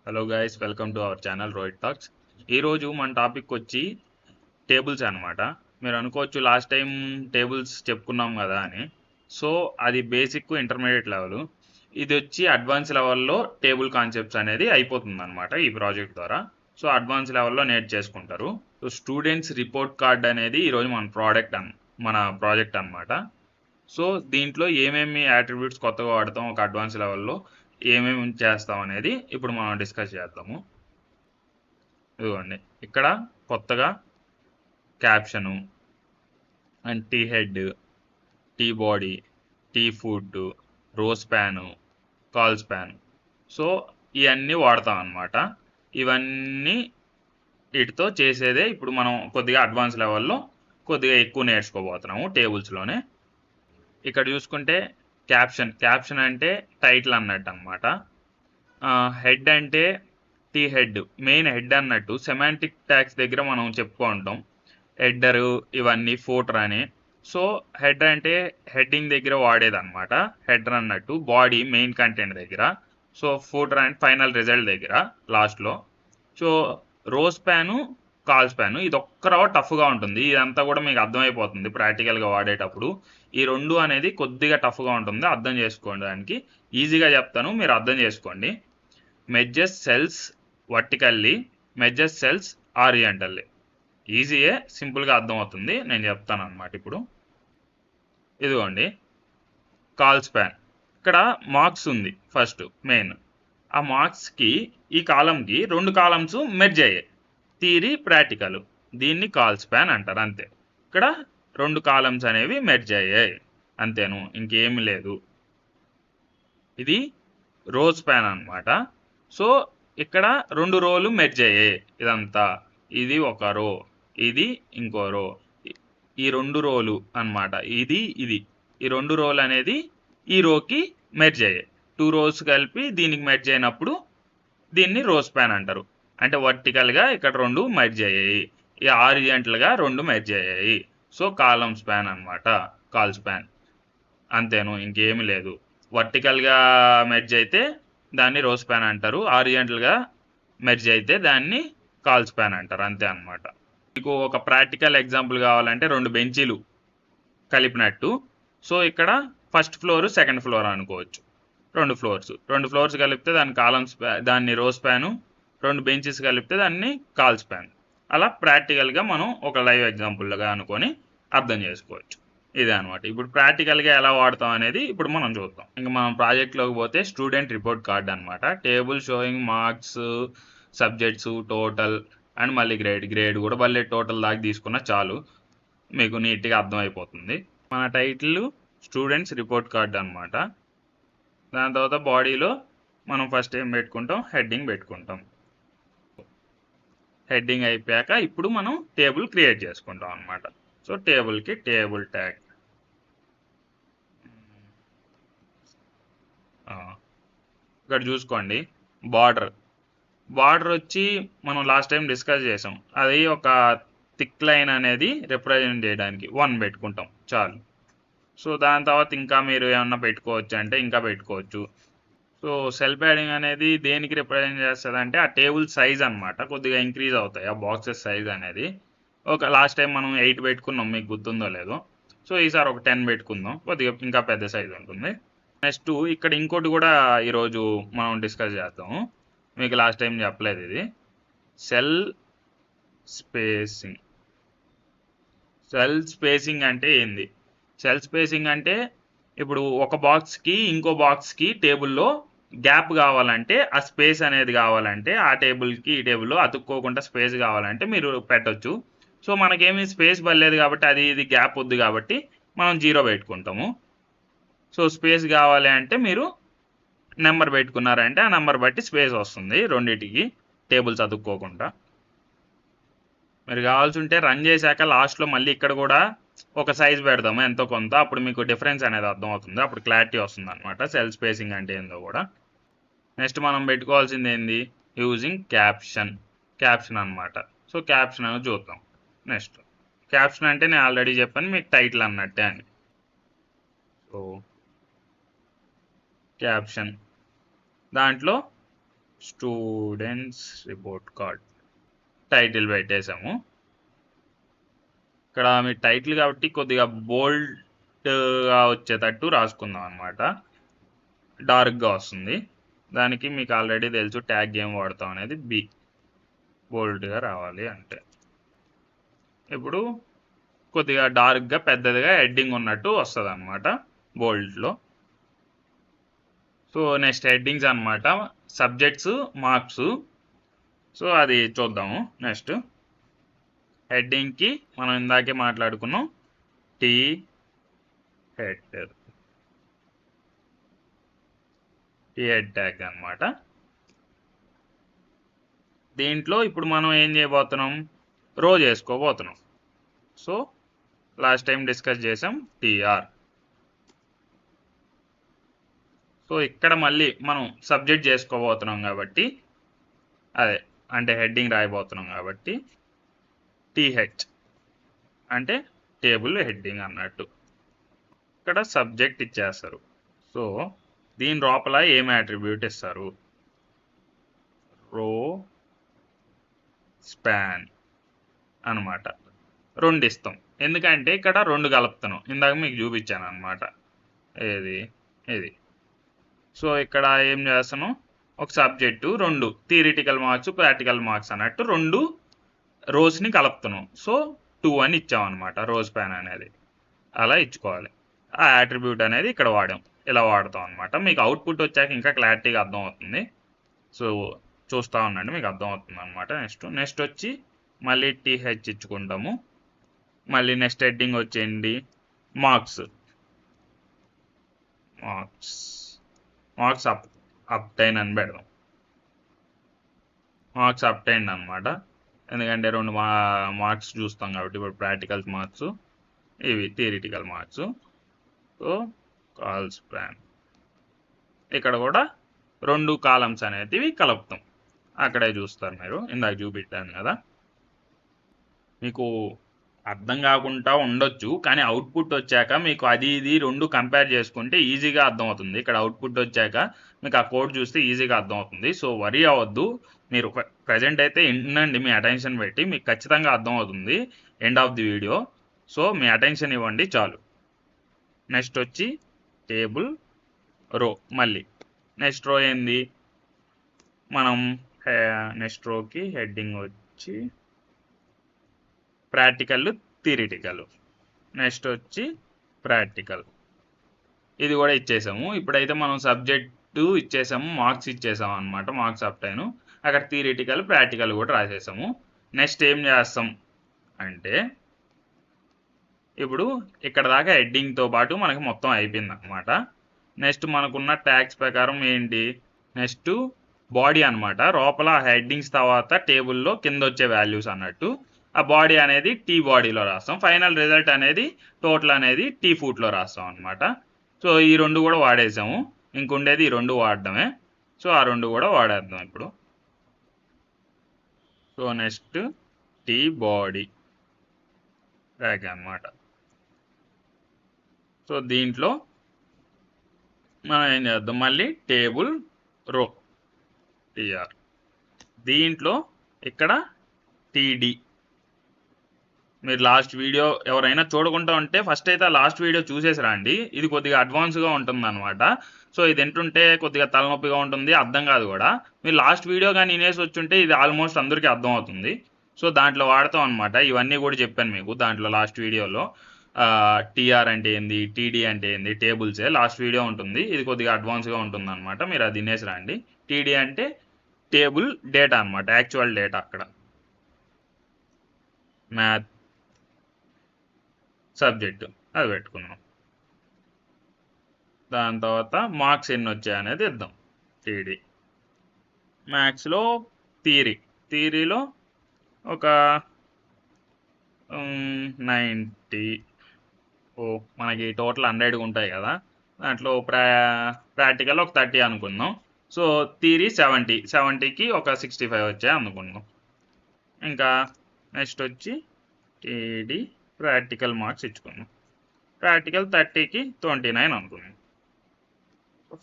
Hello guys, welcome to our channel Rohit talks. ఈరోజు మన topic వచ్చి టేబుల్స్ అనమాట. మీరు అనుకోవచ్చు లాస్ట్ టైం టేబుల్స్ చెప్పుకున్నాం కదా అని. సో అది బేసిక్ ఇంటర్మీడియట్ లెవెల్. ఇది వచ్చి అడ్వాన్స్ లెవెల్లో టేబుల్ కాన్సెప్ట్స్ అనేది అయిపోతుంది అనమాట ఈ ప్రాజెక్ట్ ద్వారా. సో అడ్వాన్స్ లెవెల్లో నేర్చేసుకుంటారు. సో స్టూడెంట్స్ రిపోర్ట్ కార్డ్ అనేది ఈరోజు మన ప్రాజెక్ట్ అనమాట. సో దీంట్లో ఏమేమి యాట్రిబ్యూట్స్ కొత్తగా వాడతాం ఒక అడ్వాన్స్ లెవెల్లో, ఏమేమి చేస్తాం అనేది ఇప్పుడు మనం డిస్కస్ చేద్దాము. ఇదిగోండి, ఇక్కడ కొత్తగా caption and T head, T body, T foot, rowspan, colspan. So ఇవన్నీ వాడతాం అన్నమాట. ఇవన్నీ వీటితో చేసేదే ఇప్పుడు మనం కొద్దిగా అడ్వాన్స్ లెవెల్లో కొద్దిగా ఎక్కువ నేర్చుకోబోతున్నాము టేబుల్స్లోనే. ఇక్కడ చూసుకుంటే క్యాప్షన్ అంటే టైటిల్ అన్నట్టు అనమాట. హెడ్ అంటే టీ హెడ్, మెయిన్ హెడ్ అన్నట్టు. సెమాంటిక్ ట్యాగ్స్ దగ్గర మనం చెప్పుకుంటాం హెడ్డరు ఇవన్నీ ఫూటర్ అని. సో హెడర్ అంటే హెడ్డింగ్ దగ్గర వాడేదన్నమాట, హెడర్ అన్నట్టు. బాడీ మెయిన్ కంటెంట్ దగ్గర. So footer and final result దగ్గర లాస్ట్లో. So rose pan, calls pan, ఇది ఒక్కరవ టఫ్గా ఉంటుంది. ఇదంతా కూడా మీకు అర్థమైపోతుంది ప్రాక్టికల్గా వాడేటప్పుడు. ఈ రెండు అనేది కొద్దిగా టఫ్గా ఉంటుంది అర్థం చేసుకోవడానికి. ఈజీగా చెప్తాను, మీరు అర్థం చేసుకోండి. Measures cells vertically, measures cells horizontally. ఈజీయే, సింపుల్గా అర్థమవుతుంది, నేను చెప్తాను అనమాట. ఇప్పుడు ఇదిగోండి కాల్స్ ప్యాన్. ఇక్కడ మార్క్స్ ఉంది ఫస్ట్ మెయిన్. ఆ మార్క్స్కి ఈ కాలంకి రెండు కాలమ్స్ మెర్జ్ అయ్యాయి, థియరీ ప్రాక్టికల్. దీన్ని కాల్స్ ప్యాన్ అంటారు, అంతే. ఇక్కడ రెండు కాలమ్స్ అనేవి మెర్జ్ అయ్యాయి, అంతేను, ఇంకేమి లేదు. ఇది రోజ్ ప్యాన్ అనమాట. సో ఇక్కడ రెండు రోలు మెర్జ్ అయ్యాయి, ఇదంతా. ఇది ఒక రో, ఇది ఇంకో రో. ఈ రెండు రోలు అనమాట, ఇది ఈ రెండు రోలు అనేది ఈ రోకి మెర్జ్ అయ్యాయి. టూ రోస్ కలిపి దీనికి మెర్జ్ అయినప్పుడు దీన్ని రోజ్ ప్యాన్ అంటారు. అంటే వర్టికల్గా ఇక్కడ రెండు మెర్జ్ అయ్యాయి, ఈ హారిజాంటల్గా రెండు మెర్జ్ అయ్యాయి. సో కాలమ్స్ ప్యాన్ అనమాట, కాల్స్ ప్యాన్, అంతేను, ఇంకేమి లేదు. వర్టికల్గా మెర్జ్ అయితే దాన్ని రోజ్ ప్యాన్ అంటారు, హారిజాంటల్గా మెర్జ్ అయితే దాన్ని కాల్స్ ప్యాన్ అంటారు, అంతే అనమాట. మీకు ఒక ప్రాక్టికల్ ఎగ్జాంపుల్ కావాలంటే రెండు బెంచీలు కలిపినట్టు. సో ఇక్కడ ఫస్ట్ ఫ్లోర్ సెకండ్ ఫ్లోర్ అనుకోవచ్చు. రెండు ఫ్లోర్స్ కలిపితే దాన్ని కాలమ్స్ దాన్ని రోజ్ ప్యాను, రెండు బెంచెస్ కలిపితే దాన్ని కాల్స్ ప్యాన్. అలా ప్రాక్టికల్గా మనం ఒక లైవ్ ఎగ్జాంపుల్గా అనుకొని అర్థం చేసుకోవచ్చు. ఇదే అనమాట. ఇప్పుడు ప్రాక్టికల్గా ఎలా వాడతాం అనేది ఇప్పుడు మనం చూద్దాం. ఇంకా మనం ప్రాజెక్ట్లోకి పోతే స్టూడెంట్ రిపోర్ట్ కార్డ్ అనమాట. Table showing marks, subjects, total and మళ్ళీ గ్రేడ్ కూడా మళ్ళీ టోటల్ దాకా తీసుకున్న చాలు, మీకు నీట్గా అర్థమైపోతుంది. మన టైటిల్ స్టూడెంట్స్ రిపోర్ట్ కార్డ్ అనమాట. దాని తర్వాత బాడీలో మనం ఫస్ట్ ఏం పెట్టుకుంటాం, హెడ్డింగ్ పెట్టుకుంటాం. హెడ్డింగ్ అయిపోయాక ఇప్పుడు మనం టేబుల్ క్రియేట్ చేసుకుంటాం అనమాట. సో టేబుల్కి టేబుల్ ట్యాగ్. ఇక్కడ చూసుకోండి, బార్డర్ వచ్చి మనం లాస్ట్ టైం డిస్కస్ చేసాం. అది ఒక థిక్ లైన్ అనేది రిప్రజెంట్ చేయడానికి 1 పెట్టుకుంటాం చాలు. సో దాని తర్వాత ఇంకా మీరు ఏమన్నా పెట్టుకోవచ్చు అంటే ఇంకా పెట్టుకోవచ్చు. సో సెల్ ప్యాడింగ్ అనేది దేనికి రిప్రజెంట్ చేస్తుంది అంటే ఆ టేబుల్ సైజ్ అనమాట. కొద్దిగా ఇంక్రీజ్ అవుతాయి ఆ బాక్సెస్ సైజ్ అనేది. ఒక లాస్ట్ టైం మనం 8 పెట్టుకున్నాం, మీకు గుర్తుందో లేదో. సో ఈసారి ఒక 10 పెట్టుకుందాం, కొద్దిగా ఇంకా పెద్ద సైజ్ ఉంటుంది. నెక్స్ట్ ఇక్కడ ఇంకోటి కూడా ఈరోజు మనం డిస్కస్ చేద్దాము, మీకు లాస్ట్ టైం చెప్పలేదు ఇది. Cell spacing. సెల్ స్పేసింగ్ అంటే ఏంది? సెల్ స్పేసింగ్ అంటే ఇప్పుడు ఒక బాక్స్కి ఇంకో బాక్స్కి టేబుల్లో గ్యాప్ కావాలంటే, ఆ స్పేస్ అనేది కావాలంటే, ఆ టేబుల్కి ఈ టేబుల్లో అతుక్కోకుండా స్పేస్ కావాలంటే మీరు పెట్టొచ్చు. సో మనకేమీ స్పేస్ పడలేదు కాబట్టి, అది ఇది గ్యాప్ వద్దు కాబట్టి మనం 0 పెట్టుకుంటాము. సో స్పేస్ కావాలి అంటే మీరు నెంబర్ పెట్టుకున్నారంటే ఆ నెంబర్ బట్టి స్పేస్ వస్తుంది రెండింటికి, టేబుల్స్ అతుక్కోకుండా. మీరు కావాల్సి ఉంటే రన్ చేశాక లాస్ట్లో మళ్ళీ ఇక్కడ కూడా ఒక సైజ్ పెడదాము ఎంతో కొంత, అప్పుడు మీకు డిఫరెన్స్ అనేది అర్థమవుతుంది, అప్పుడు క్లారిటీ వస్తుంది అనమాట సెల్ స్పేసింగ్ అంటే ఏందో కూడా. నెక్స్ట్ మనం పెట్టుకోవాల్సింది ఏంది, యూజింగ్ క్యాప్షన్ అనమాట. సో క్యాప్షన్ అనేది చూద్దాం. నెక్స్ట్ క్యాప్షన్ అంటే నేను ఆల్రెడీ చెప్పాను మీకు టైటిల్ అన్నట్టే అని. సో క్యాప్షన్ దాంట్లో స్టూడెంట్స్ రిపోర్ట్ కార్డ్ టైటిల్ పెట్టేసాము. ఇక్కడ మీ టైటిల్ కాబట్టి కొద్దిగా బోల్డ్గా వచ్చేటట్టు రాసుకుందాం అనమాట. డార్క్గా వస్తుంది. దానికి మీకు ఆల్రెడీ తెలుసు ట్యాగ్ ఏం వాడతాం అనేది, బి బోల్డ్గా రావాలి అంటే. ఇప్పుడు కొద్దిగా డార్క్గా పెద్దదిగా హెడ్డింగ్ ఉన్నట్టు వస్తుంది అనమాట బోల్డ్లో. సో నెక్స్ట్ హెడ్డింగ్స్ అనమాట, సబ్జెక్ట్స్, మార్క్స్. సో అది చూద్దాము. నెక్స్ట్ హెడ్డింగ్కి మనం ఇందాకే మాట్లాడుకున్నాం టీ హెడ్ ట్యాగ్ అనమాట. దీంట్లో ఇప్పుడు మనం ఏం చేయబోతున్నాం, రో చేసుకోబోతున్నాం. సో లాస్ట్ టైం డిస్కస్ చేసాం టీఆర్. సో ఇక్కడ మళ్ళీ మనం సబ్జెక్ట్ చేసుకోబోతున్నాం కాబట్టి అంటే హెడ్డింగ్ రాయబోతున్నాం కాబట్టి టీహెచ్ అంటే టేబుల్ హెడ్డింగ్ అన్నట్టు. ఇక్కడ సబ్జెక్ట్ ఇచ్చేస్తారు. సో దీని లోపల ఏం అట్రిబ్యూట్ ఇస్తారు, రో స్పాన్ అనమాట. 2 ఇస్తాం, ఎందుకంటే ఇక్కడ 2 కలుపుతున్నాం. ఇందాక మీకు చూపించాను అనమాట ఇది. సో ఇక్కడ ఏం చేస్తాను, ఒక subject 2 theoretical marks, practical marks అన్నట్టు 2 రోస్ని కలుపుతున్నాం. సో 2 అని ఇచ్చామన్నమాట రో స్పాన్ అనేది. అలా ఇచ్చుకోవాలి. ఆ అట్రిబ్యూట్ అనేది ఇక్కడ వాడాం, ఇలా వాడతాం అనమాట. మీకు అవుట్పుట్ వచ్చాక ఇంకా క్లారిటీగా అర్థం అవుతుంది. సో చూస్తూ ఉండండి, మీకు అర్థం అవుతుంది అనమాట. నెక్స్ట్ వచ్చి మళ్ళీ టీహెచ్ ఇచ్చుకుంటాము. మళ్ళీ నెక్స్ట్ హెడ్డింగ్ వచ్చేయండి మార్క్స్ అప్టైన్ అని పెడదాం. మార్క్స్ అప్టైన్ అనమాట, ఎందుకంటే 2 మార్క్స్ చూస్తాం కాబట్టి. ఇప్పుడు ప్రాక్టికల్ మార్క్స్, ఇవి theoretical marks. So call span ఇక్కడ కూడా 2 కాలమ్స్ అనేటివి కలుపుతాం. అక్కడే చూస్తారు మీరు, ఇందాక చూపించాను కదా. మీకు అర్థం కాకుండా ఉండొచ్చు, కానీ అవుట్పుట్ వచ్చాక మీకు అది ఇది 2 కంపేర్ చేసుకుంటే ఈజీగా అర్థమవుతుంది. ఇక్కడ అవుట్పుట్ వచ్చాక మీకు ఆ కోడ్ చూస్తే ఈజీగా అర్థమవుతుంది. సో వరీ అవ్వద్దు, మీరు ప్రజెంట్ అయితే వినండి, మీ అటెన్షన్ పెట్టి, మీకు ఖచ్చితంగా అర్థమవుతుంది end of the video. So me attention ఇవ్వండి చాలు. నెక్స్ట్ వచ్చి టేబుల్ రో. మళ్ళీ నెక్స్ట్ రో ఏంది, మనం నెక్స్ట్ రోకి హెడ్డింగ్ వచ్చి ప్రాక్టికల్, థియరిటికల్. నెక్స్ట్ వచ్చి ప్రాక్టికల్, ఇది కూడా ఇచ్చేసాము. ఇప్పుడైతే మనం సబ్జెక్టు ఇచ్చేసాము, మార్క్స్ ఇచ్చేసాము అనమాట. మార్క్స్ అప్టైను, అక్కడ థియరిటికల్, ప్రాక్టికల్ కూడా రాసేసాము. నెక్స్ట్ ఏం చేస్తాం అంటే, ఇప్పుడు ఇక్కడ దాకా హెడ్డింగ్తో పాటు మనకి మొత్తం అయిపోయింది అనమాట. నెక్స్ట్ మనకున్న ట్యాగ్స్ ప్రకారం ఏంటి, నెక్స్ట్ బాడీ అనమాట. లోపల హెడ్డింగ్స్ తర్వాత టేబుల్లో కింద వచ్చే వాల్యూస్ అన్నట్టు. ఆ బాడీ అనేది టీ బాడీలో రాస్తాం. ఫైనల్ రిజల్ట్ అనేది టోటల్ అనేది టీ ఫుట్లో రాస్తాం అనమాట. సో ఈ 2 కూడా వాడేసాము, ఇంకుండేది ఈ 2 వాడడమే. సో ఆ 2 కూడా వాడేద్దాం ఇప్పుడు. So next T body tag అనమాట. సో దీంట్లో మనం ఏం చేద్దాం, మళ్ళీ టేబుల్ రో టీఆర్. దీంట్లో ఇక్కడ టీడీ. మీరు లాస్ట్ వీడియో ఎవరైనా చూడకుండా ఉంటే ఫస్ట్ అయితే లాస్ట్ వీడియో చూసేసి రండి. ఇది కొద్దిగా అడ్వాన్స్గా ఉంటుంది అనమాట. సో ఇది వింటుంటే కొద్దిగా తలనొప్పిగా ఉంటుంది, అర్థం కాదు కూడా. మీరు లాస్ట్ వీడియో కానీ వినేసి వచ్చుంటే ఇది ఆల్మోస్ట్ అందరికీ అర్థం అవుతుంది. సో దాంట్లో వాడతాం అనమాట. ఇవన్నీ కూడా చెప్పాను మీకు దాంట్లో లాస్ట్ వీడియోలో. టీఆర్ అంటే ఏంది, టీడీ అంటే ఏంది, టేబుల్సే లాస్ట్ వీడియో ఉంటుంది. ఇది కొద్దిగా అడ్వాన్స్గా ఉంటుంది అనమాట, మీరు అది వినేసి రండి. టీడీ అంటే టేబుల్ డేటా అనమాట, యాక్చువల్ డేటా. అక్కడ మ్యాథ్ సబ్జెక్టు అది పెట్టుకున్నాం. దాని తర్వాత మార్క్స్ ఎన్ని వచ్చాయి అనేది ఇద్దాం. టీడీ మ్యాథ్స్లో థియరీలో ఒక 90. మనకి టోటల్ 100 ఉంటాయి కదా, దాంట్లో ప్రాక్టికల్ ఒక 30 అనుకుందాం. సో థియరీ 70కి ఒక 65 వచ్చాయి అనుకుందాం. ఇంకా నెక్స్ట్ వచ్చి టీడీ ప్రాక్టికల్ మార్క్స్ ఇచ్చుకుందాం. ప్రాక్టికల్ 30కి 29 అనుకుందాం.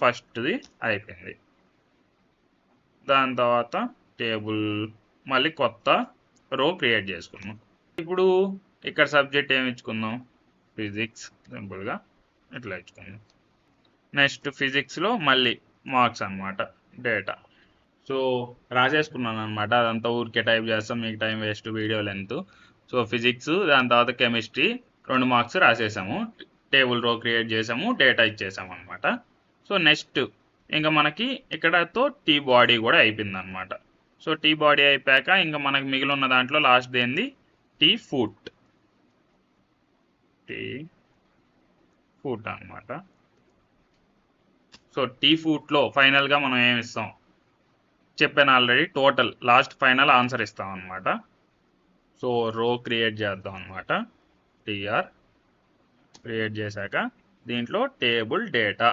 ఫస్ట్ది అయిపోయింది. దాని తర్వాత టేబుల్, మళ్ళీ కొత్త రో క్రియేట్ చేసుకున్నాం. ఇప్పుడు ఇక్కడ సబ్జెక్ట్ ఏమి ఇచ్చుకుందాం, ఫిజిక్స్, సింపుల్గా ఇట్లా ఇచ్చుకుందాం. నెక్స్ట్ ఫిజిక్స్లో మళ్ళీ మార్క్స్ అనమాట, డేటా. సో రాసేసుకున్నాను అనమాట, అదంతా ఊరికే టైప్ చేస్తాం, మీకు time waste, video length. So physics, దాని తర్వాత కెమిస్ట్రీ 2 మార్క్స్ రాసేసాము, టేబుల్ రో క్రియేట్ చేసాము, డేటా ఇచ్చేసాము అనమాట. సో నెక్స్ట్ ఇంకా మనకి ఇక్కడతో టీ బాడీ కూడా అయిపోయింది అనమాట. సో టీ బాడీ అయిపోయాక ఇంకా మనకి మిగిలి ఉన్న దాంట్లో లాస్ట్ ఏంది, టీ ఫుట్ అనమాట. సో టీ ఫుట్లో ఫైనల్గా మనం ఏమి ఇస్తాం చెప్పాను already, total last final answer ఇస్తాం అనమాట. సో రో క్రియేట్ చేద్దాం అనమాట, టీఆర్ క్రియేట్ చేశాక దీంట్లో టేబుల్ డేటా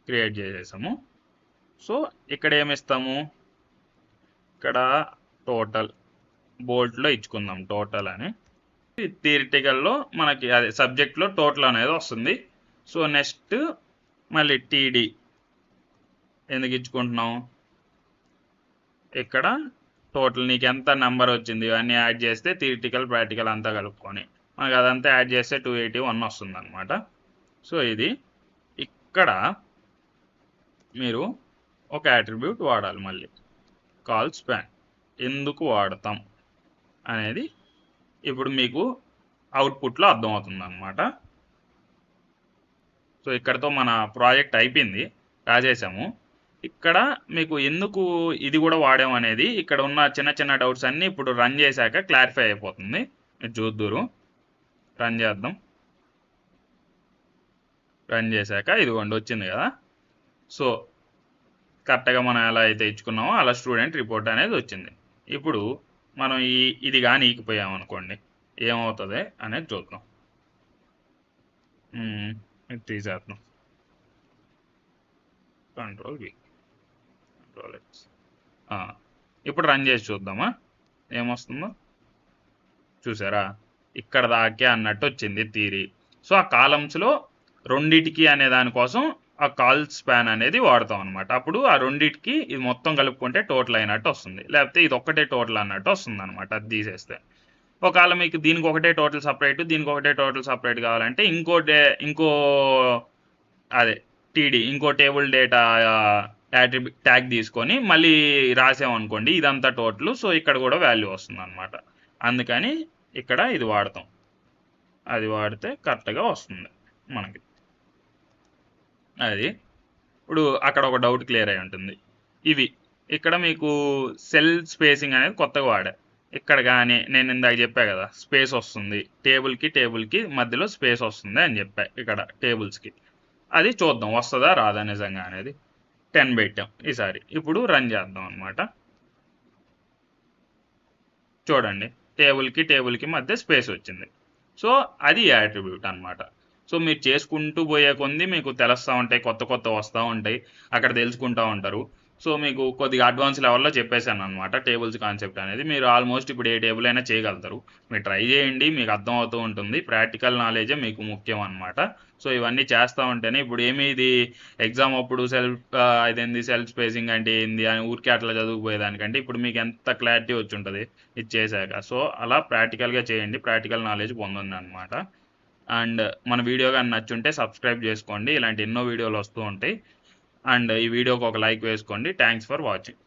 క్రియేట్ చేసేసాము. సో ఇక్కడ ఏమిస్తాము, ఇక్కడ టోటల్ బోల్ట్లో ఇచ్చుకుందాం టోటల్ అని. థియరిటికల్లో మనకి అదే సబ్జెక్ట్లో టోటల్ అనేది వస్తుంది. సో నెక్స్ట్ మళ్ళీ టీడీ ఎందుకు ఇచ్చుకుంటున్నాం, ఇక్కడ టోటల్ నీకు ఎంత నెంబర్ వచ్చింది ఇవన్నీ యాడ్ చేస్తే థియరిటికల్ ప్రాక్టికల్ అంతా కలుపుకొని మనకు అదంతా యాడ్ చేస్తే 281 వస్తుంది అనమాట. సో ఇది ఇక్కడ మీరు ఒక అట్రిబ్యూట్ వాడాలి, మళ్ళీ కాల్ స్పాన్. ఎందుకు వాడతాం అనేది ఇప్పుడు మీకు అవుట్పుట్లో అర్థమవుతుంది అనమాట. సో ఇక్కడతో మన ప్రాజెక్ట్ అయిపోయింది, రాసేసాము. ఇక్కడ మీకు ఎందుకు ఇది కూడా వాడాము అనేది ఇక్కడ ఉన్న చిన్న చిన్న డౌట్స్ అన్నీ ఇప్పుడు రన్ చేశాక క్లారిఫై అయిపోతుంది. మీరు చూద్దురు, రన్ చేద్దాం. రన్ చేశాక ఇదిగోండి వచ్చింది కదా. సో కరెక్ట్గా మనం ఎలా అయితే ఇచ్చుకున్నామో అలా స్టూడెంట్ రిపోర్ట్ అనేది వచ్చింది. ఇప్పుడు మనం ఇది కానీ ఈకిపోయాం అనుకోండి ఏమవుతుంది అనేది చూద్దాం. ఇది తీసేద్దాం, కంట్రోల్ ఎక్స్. ఇప్పుడు రన్ చేసి చూద్దామా ఏమొస్తుందో. చూసారా, ఇక్కడ దాకే అన్నట్టు వచ్చింది థియరీ. సో ఆ కాలమ్స్లో రెండిటికి అనే దానికోసం ఆ కాల్ స్పాన్ అనేది వాడతాం అనమాట. అప్పుడు ఆ రెండిటికి ఇది మొత్తం కలుపుకుంటే టోటల్ అయినట్టు వస్తుంది, లేకపోతే ఇది ఒక్కటే టోటల్ అన్నట్టు వస్తుంది అనమాట. అది తీసేస్తే ఒకవేళ మీకు దీనికి ఒకటే టోటల్ సపరేట్, దీనికి ఒకటే టోటల్ సపరేట్ కావాలంటే ఇంకో అదే టీడీ ఇంకో టేబుల్ డేటా ట్యాగ్ తీసుకొని మళ్ళీ రాసామనుకోండి ఇదంతా టోటల్. సో ఇక్కడ కూడా వాల్యూ వస్తుంది అనమాట. అందుకని ఇక్కడ ఇది వాడతాం, అది వాడితే కరెక్ట్గా వస్తుంది మనకి. అది ఇప్పుడు అక్కడ ఒక డౌట్ క్లియర్ అయి ఉంటుంది. ఇవి ఇక్కడ మీకు సెల్ స్పేసింగ్ అనేది కొత్తగా వాడా. ఇక్కడ కానీ నేను ఇందాక చెప్పా కదా స్పేస్ వస్తుంది, టేబుల్కి మధ్యలో స్పేస్ వస్తుంది అని చెప్పా ఇక్కడ టేబుల్స్కి. అది చూద్దాం వస్తుందా రాదా నిజంగా అనేది. 10 పెట్టాం ఈసారి. ఇప్పుడు రన్ చేద్దాం అనమాట. చూడండి టేబుల్కి మధ్య స్పేస్ వచ్చింది. సో అది యాట్రిబ్యూట్ అనమాట. సో మీరు చేసుకుంటూ పోయే కొంది మీకు తెలుస్తూ ఉంటాయి, కొత్త వస్తూ ఉంటాయి, అక్కడ తెలుసుకుంటూ ఉంటారు. సో మీకు కొద్దిగా అడ్వాన్స్ లెవెల్లో చెప్పేశాను అనమాట టేబుల్స్ కాన్సెప్ట్ అనేది. మీరు ఆల్మోస్ట్ ఇప్పుడు ఏ టేబుల్ అయినా చేయగలుగుతారు. మీరు ట్రై చేయండి, మీకు అర్థమవుతూ ఉంటుంది. ప్రాక్టికల్ నాలెడ్జే మీకు ముఖ్యం అనమాట. సో ఇవన్నీ చేస్తూ ఉంటేనే ఇప్పుడు ఏమి ఇది ఎగ్జామ్ అప్పుడు ఇదేంది సెల్ఫ్ స్పేసింగ్ అంటే ఏంది అని ఊరికే అట్లా చదువుకుపోయేదానికంటే ఇప్పుడు మీకు ఎంత క్లారిటీ వచ్చి ఉంటుంది ఇది చేశాక. సో అలా ప్రాక్టికల్గా చేయండి, ప్రాక్టికల్ నాలెడ్జ్ పొందండి అనమాట. అండ్ మన వీడియో కానీ నచ్చుంటే సబ్స్క్రైబ్ చేసుకోండి, ఇలాంటి ఎన్నో వీడియోలు వస్తూ ఉంటాయి. అండ్ ఈ వీడియోకి ఒక లైక్ వేసుకోండి. Thanks for watching.